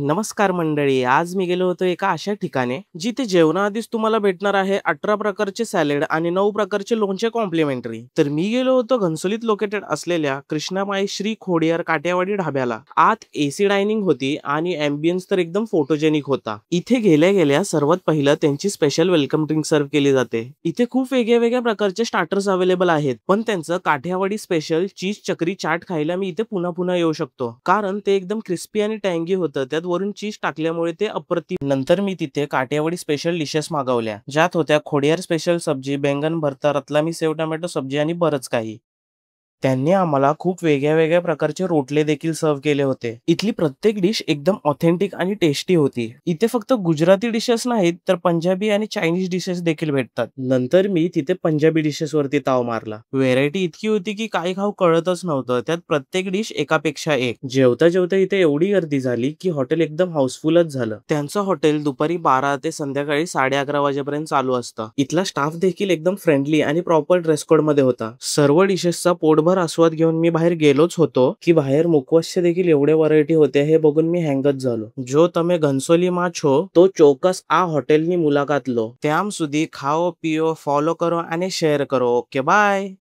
नमस्कार मंडळी. आज मी गेलो होतो एका अशा ठिकाणी जिथे जेवणाआधीच तुम्हाला भेटणार आहे 18 प्रकारचे सॅलड आणि 9 प्रकारचे लोणचे कॉम्प्लिमेंटरी. तर मी गेलो होतो घनसोलीत लोकेटेड असलेल्या कृष्णामाई श्री खोडियार काटेवाडी ढाब्याला. आत एसी डायनिंग होती आणि अँबियन्स तर एकदम फोटोजेनिक होता. इथे गेल्या गेल्या सर्वात पहिलं त्यांची स्पेशल वेलकम ड्रिंक सर्व केली जाते. इथे खूप वेगळ्या वेगळ्या प्रकारचे स्टार्टर्स अवेलेबल आहेत, पण त्यांचं काठियावाडी स्पेशल चीज चक्री चाट खायला मी इथे पुन्हा पुन्हा येऊ शकतो, कारण ते एकदम क्रिस्पी आणि टँगी होतं. त्यात वरून चीज टाकल्यामुळे ते अप्रतिम. नंतर मी तिथे काठियावाडी स्पेशल डिशेस मागवल्या, ज्यात होत्या खोडियार स्पेशल सब्जी, बैंगन भरता, रतलामी सेव टोमॅटो सब्जी आणि बरंच काही. त्यांनी आम्हाला खूप वेगळ्या वेगळ्या प्रकारचे रोटले देखील सर्व केले होते. इथली प्रत्येक डिश एकदम ऑथेंटिक आणि टेस्टी होती. इथे फक्त गुजराती डिशेस नाहीत, तर पंजाबी आणि चायनीज डिशेस देखील भेटतात. नंतर मी तिथे पंजाबी डिशेस वरती ताव मारला. व्हेरायटी इतकी होती की काय खाऊ कळतच नव्हतं. त्यात प्रत्येक डिश एकापेक्षा एक. जेवता जेवता इथे एवढी गर्दी झाली की हॉटेल एकदम हाऊसफुलच झालं. त्यांचं हॉटेल दुपारी 12 ते संध्याकाळी 11:30 वाजेपर्यंत चालू असतं. इथला स्टाफ देखील एकदम फ्रेंडली आणि प्रॉपर ड्रेस कोड मध्ये होता. सर्व डिशेसचा पोटभर आस्वाद घेऊन मी बाहेर गेलोच होतो की बाहेर मुखवासचे देखील एवढे व्हरायटी होते हे बघून मी हँगच झालो. जो તમે ઘનસોલી માં છો તો ચોક્કસ આ હોટેલની મુલાકાત લો. ત્યાં સુધી ખાઓ પીઓ, ફોલો કરો અને શેર કરો. Okay bye.